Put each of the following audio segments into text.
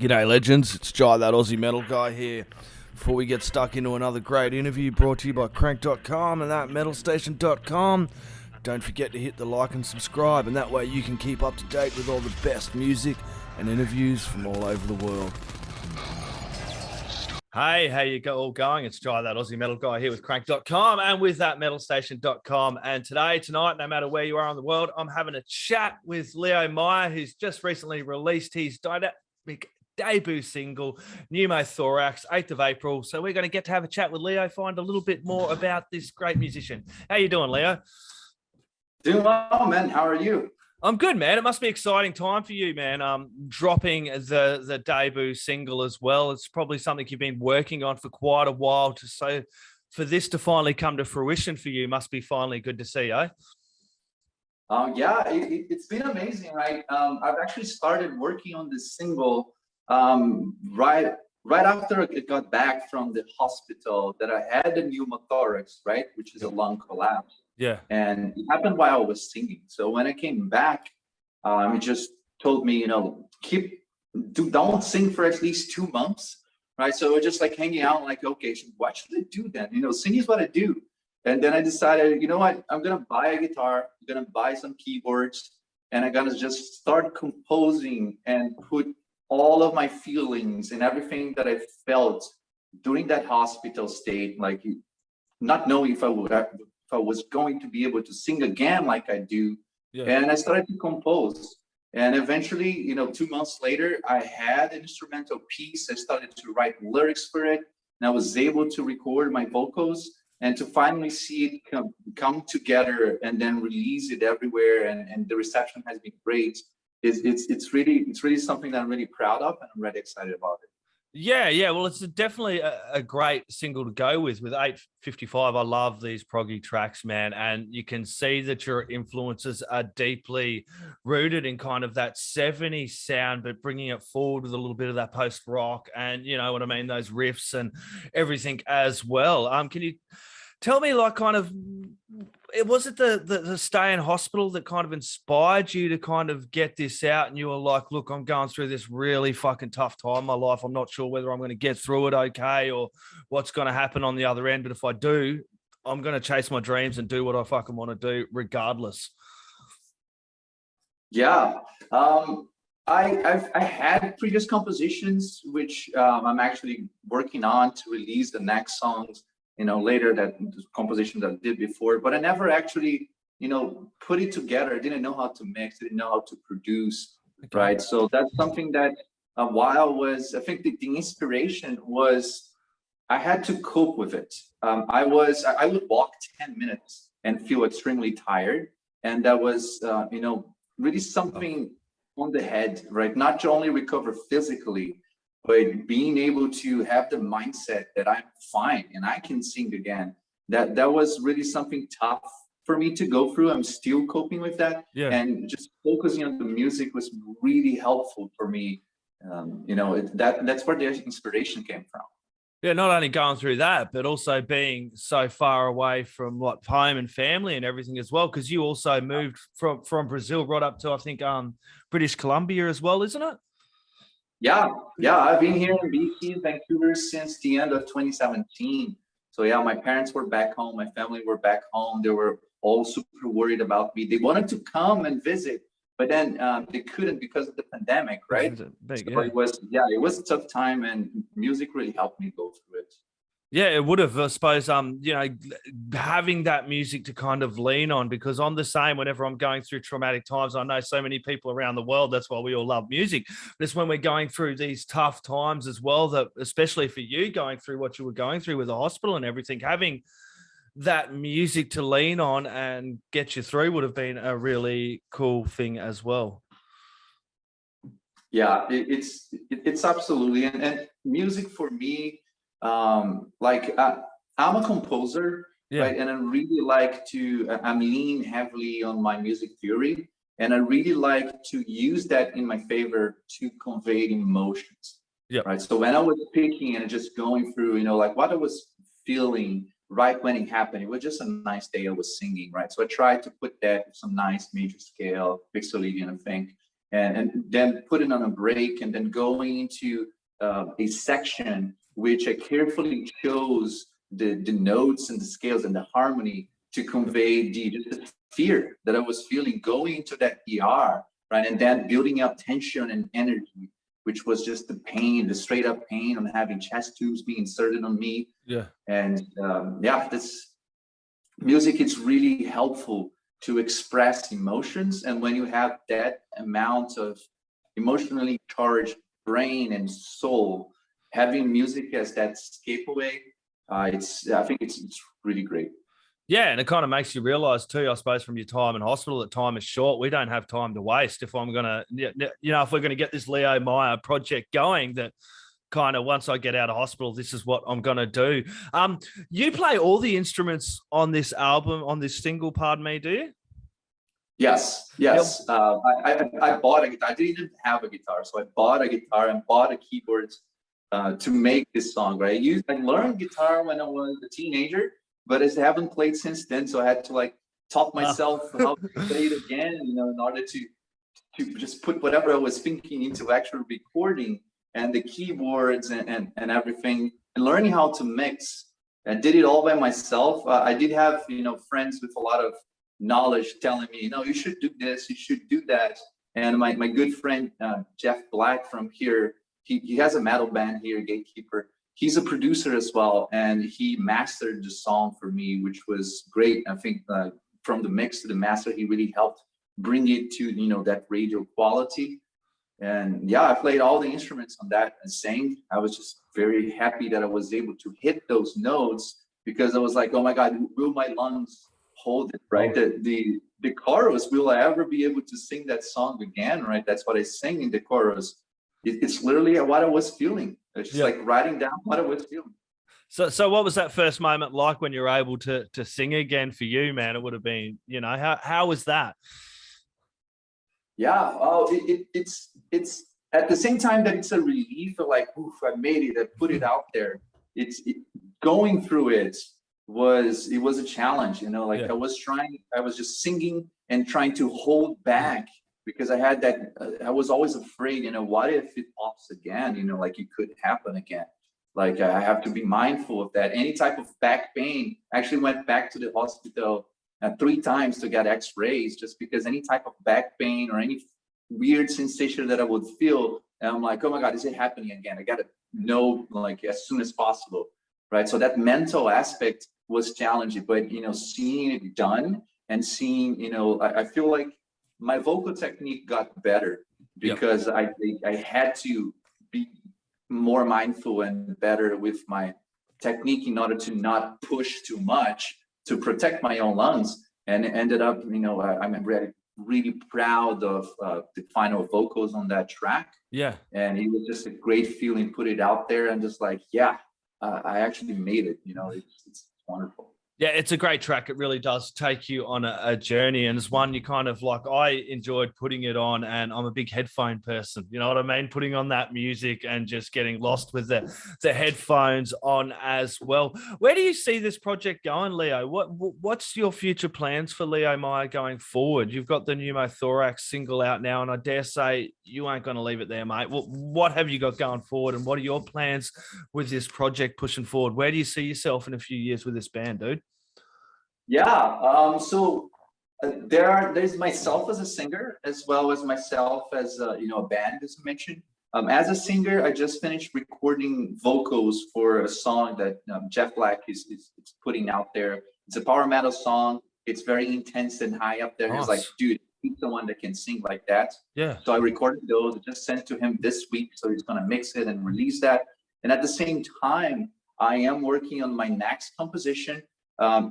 G'day legends, it's Jai that Aussie metal guy here. Before we get stuck into another great interview brought to you by Crannk.com and that metalstation.com, don't forget to hit the like and subscribe, and that way you can keep up to date with all the best music and interviews from all over the world. Hey, how you all going? It's Jai that Aussie metal guy here with Crannk.com and with that metalstation.com. And tonight, no matter where you are in the world, I'm having a chat with Leo Maia, who's just recently released his dynamic debut single, Pneumothorax, 8th of April. So we're going to get to have a chat with Leo, find a little bit more about this great musician. How you doing, Leo? Doing well, man. How are you? I'm good, man. It must be an exciting time for you, man. Dropping the debut single as well. It's probably something you've been working on for quite a while. So for this to finally come to fruition for you must be finally good to see, eh? Yeah, it's been amazing, right? I've actually started working on this single right after I got back from the hospital that I had a pneumothorax, right, which is a lung collapse. Yeah. And it happened while I was singing. So when I came back, it just told me, don't sing for at least 2 months, right? So we're just like hanging out, like, okay, so what should I do then? Singing is what I do. And then I decided, you know what, I'm gonna buy a guitar, I'm gonna buy some keyboards, and I'm gonna just start composing and put all of my feelings and everything that I felt during that hospital state, like not knowing if I was going to be able to sing again like I do. Yeah. And I started to compose. And eventually, 2 months later, I had an instrumental piece. I started to write lyrics for it, and I was able to record my vocals and to finally see it come together and then release it everywhere. And the reception has been great. It's really something that I'm really proud of, and I'm really excited about it. Yeah. Well, it's definitely a great single to go with 855. I love these proggy tracks, man. And you can see that your influences are deeply rooted in kind of that 70s sound, but bringing it forward with a little bit of that post rock and, you know what I mean, those riffs and everything as well. Can you tell me, like, kind of, was it the stay in hospital that kind of inspired you to kind of get this out? And you were like, look, I'm going through this really fucking tough time in my life. I'm not sure whether I'm going to get through it okay or what's going to happen on the other end. But if I do, I'm going to chase my dreams and do what I fucking want to do regardless. Yeah. I had previous compositions, which I'm actually working on to release the next songs, later, that composition that I did before, but I never actually, put it together. I didn't know how to mix, didn't know how to produce, okay. Right? So that's something that I think the inspiration was, I had to cope with it. I would walk 10 minutes and feel extremely tired. And that was, really something on the head, right? Not to only recover physically, but being able to have the mindset that I'm fine and I can sing again. That was really something tough for me to go through. I'm still coping with that. Yeah. And just focusing on the music was really helpful for me. That's where the inspiration came from. Yeah, not only going through that, but also being so far away from home and family and everything as well, because you also moved from Brazil right up to, I think, British Columbia as well, isn't it? Yeah. I've been here in BC, Vancouver, since the end of 2017. So yeah, my parents were back home, my family were back home. They were all super worried about me. They wanted to come and visit, but then they couldn't because of the pandemic, right? It was a tough time, and music really helped me go through it. Yeah, it would have, I suppose, having that music to kind of lean on, because I'm the same whenever I'm going through traumatic times. I know so many people around the world, that's why we all love music. But it's when we're going through these tough times as well, that especially for you going through what you were going through with the hospital and everything, having that music to lean on and get you through would have been a really cool thing as well. Yeah, it's absolutely. And music for me, I'm a composer, yeah. Right? And I really I'm leaning heavily on my music theory, and I really like to use that in my favor to convey emotions. Yeah. Right. So when I was picking and just going through, what I was feeling right when it happened, it was just a nice day I was singing, right? So I tried to put that with some nice major scale, Pixolydian, I think. and then putting on a break, and then going into a section which I carefully chose the notes and the scales and the harmony to convey the fear that I was feeling going into that ER, right? And then building up tension and energy, which was just the pain, the straight up pain on having chest tubes being inserted on me. Yeah. And yeah, this music is really helpful to express emotions. And when you have that amount of emotionally charged brain and soul, having music as that escapeaway, I think it's really great. Yeah, and it kind of makes you realize too, I suppose, from your time in hospital, that time is short. We don't have time to waste. If I'm gonna, if we're gonna get this Leo Maia project going, that kind of once I get out of hospital, this is what I'm gonna do. You play all the instruments on this album, on this single, pardon me, do you? Yes. I bought a guitar. I didn't even have a guitar, so I bought a guitar and bought a keyboard to make this song. Right? I learned guitar when I was a teenager, but I haven't played since then. So I had to like taught myself how to play it again, in order to just put whatever I was thinking into actual recording, and the keyboards and everything, and learning how to mix. I did it all by myself. I did have friends with a lot of knowledge telling me, you should do this, you should do that. And my good friend Jeff Black from here, he has a metal band here, Gatekeeper. He's a producer as well, and he mastered the song for me, which was great. I think from the mix to the master, he really helped bring it to that radio quality. And yeah, I played all the instruments on that and sang. I was just very happy that I was able to hit those notes, because I was like, oh my God, will my lungs hold it, right? The chorus, will I ever be able to sing that song again, right? That's what I sang in the chorus. It's literally what I was feeling. It's just like writing down what I was feeling. So what was that first moment like when you were able to sing again for you, man? It would have been, how was that? Yeah, it's at the same time that it's a relief of like, oof, I made it, I put it out there. Going through it was a challenge, I was just singing and trying to hold back, because I had that, I was always afraid, what if it pops again, like it could happen again. Like I have to be mindful of that. Any type of back pain, I actually went back to the hospital 3 times to get x-rays, just because any type of back pain or any weird sensation that I would feel, and I'm like, oh my God, is it happening again? I gotta know like as soon as possible, right? So that mental aspect was challenging, but seeing it done and seeing, I feel like my vocal technique got better, because I had to be more mindful and better with my technique in order to not push too much to protect my own lungs. And it ended up, I'm really proud of the final vocals on that track. Yeah. And it was just a great feeling, put it out there and just like, I actually made it, it's wonderful. Yeah, it's a great track. It really does take you on a journey, and it's one you kind of like. I enjoyed putting it on, and I'm a big headphone person. You know what I mean? Putting on that music and just getting lost with the headphones on as well. Where do you see this project going, Leo? What's your future plans for Leo Maia going forward? You've got the Pneumothorax single out now, and I dare say you ain't going to leave it there, mate. What have you got going forward, and what are your plans with this project pushing forward? Where do you see yourself in a few years with this band, dude? Yeah, so there's myself as a singer, as well as myself as a band, as I mentioned. As a singer, I just finished recording vocals for a song that Jeff Black is putting out there. It's a power metal song. It's very intense and high up there. Nice. He's like, dude, he's someone that can sing like that. Yeah. So I recorded those, just sent to him this week. So he's gonna mix it and release that. And at the same time, I am working on my next composition.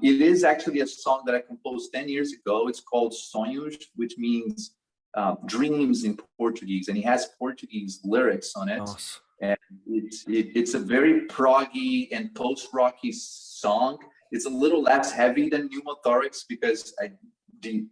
It is actually a song that I composed 10 years ago. It's called Sonhos, which means dreams in Portuguese, and it has Portuguese lyrics on it. Nice. And it's a very proggy and post-rocky song. It's a little less heavy than Pneumothorax, because the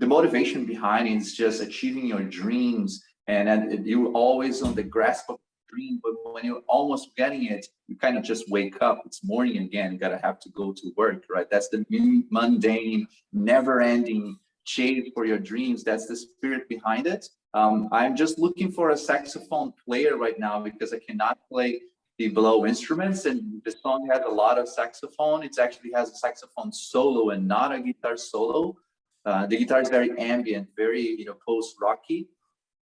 motivation behind it is just achieving your dreams, and you're always on the grasp of dream, but when you're almost getting it, you kind of just wake up. It's morning again. You gotta have to go to work, right? That's the mundane, never-ending chase for your dreams. That's the spirit behind it. I'm just looking for a saxophone player right now because I cannot play the blow instruments, and the song has a lot of saxophone. It actually has a saxophone solo and not a guitar solo. The guitar is very ambient, very post-rocky.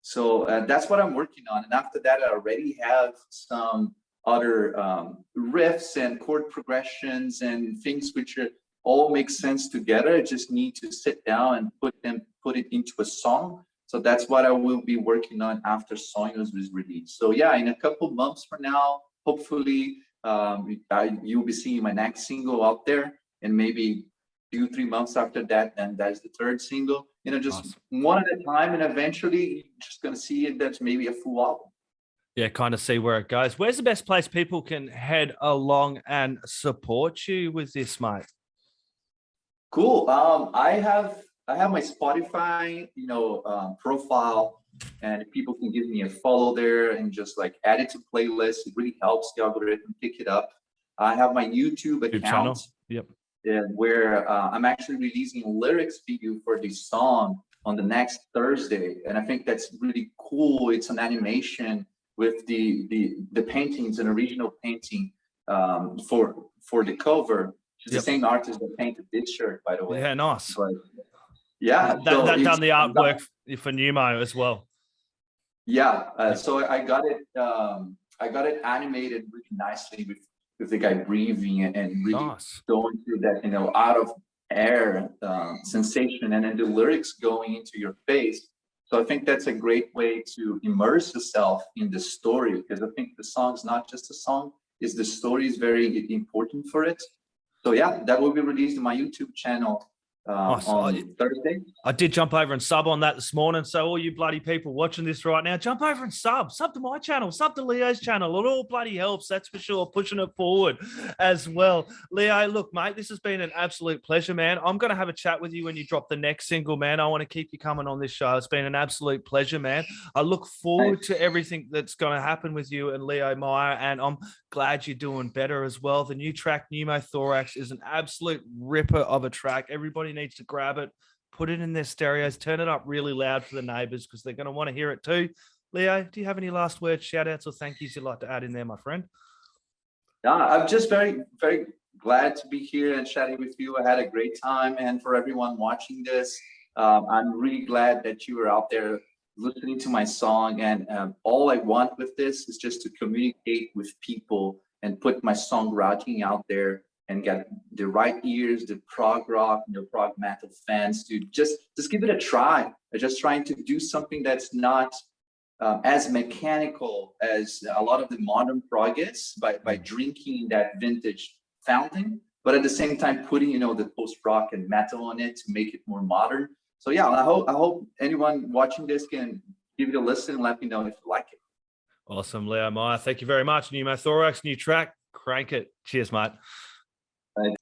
So that's what I'm working on. And after that, I already have some other riffs and chord progressions and things which all make sense together. I just need to sit down and put it into a song. So that's what I will be working on after Sonhos is released. So yeah, in a couple months from now, hopefully you'll be seeing my next single out there, and maybe 2-3 months after that, and that's the third single. Just Awesome. one at a time, and eventually you're just gonna see it. That's maybe a full album. Yeah, kind of see where it goes. Where's the best place people can head along and support you with this, mate? Cool. I have my Spotify, profile, and people can give me a follow there and just like add it to playlists. It really helps the algorithm pick it up. I have my YouTube account. Channel. Yep. Where I'm actually releasing a lyrics video for this song on the next Thursday, and I think that's really cool. It's an animation with the paintings, an original painting for the cover. It's the same artist that painted this shirt, by the way. Yeah, nice. But yeah, that done the artwork for Pneumo as well. Yeah, so I got it animated really nicely with the guy breathing and really going through that out of air sensation, and then the lyrics going into your face. So I think that's a great way to immerse yourself in the story, because I think the song's not just a song, the story is very important for it. So yeah, that will be released on my YouTube channel on Thursday. I did jump over and sub on that this morning. So all you bloody people watching this right now, jump over and sub to my channel, sub to Leo's channel. It all bloody helps, that's for sure, pushing it forward as well. Leo, look, mate, this has been an absolute pleasure, man. I'm going to have a chat with you when you drop the next single, man. I want to keep you coming on this show. It's been an absolute pleasure, man. I look forward to everything that's going to happen with you and Leo Maia, and I'm glad you're doing better as well. The new track, Pneumothorax, is an absolute ripper of a track. Everybody needs to grab it, put it in their stereos, turn it up really loud for the neighbors because they're going to want to hear it too. Leo, do you have any last words, shout outs, or thank yous you'd like to add in there, my friend? I'm just very, very glad to be here and chatting with you. I had a great time. And for everyone watching this, I'm really glad that you were out there listening to my song. And all I want with this is just to communicate with people and put my songwriting out there and get the right ears, the prog rock, prog metal fans to just give it a try. I'm just trying to do something that's not as mechanical as a lot of the modern prog is, by drinking that vintage fountain, but at the same time putting the post rock and metal on it to make it more modern. So yeah, I hope anyone watching this can give it a listen and let me know if you like it. Awesome, Leo Maia. Thank you very much. Pneumothorax, new track, crank it. Cheers, mate. Right.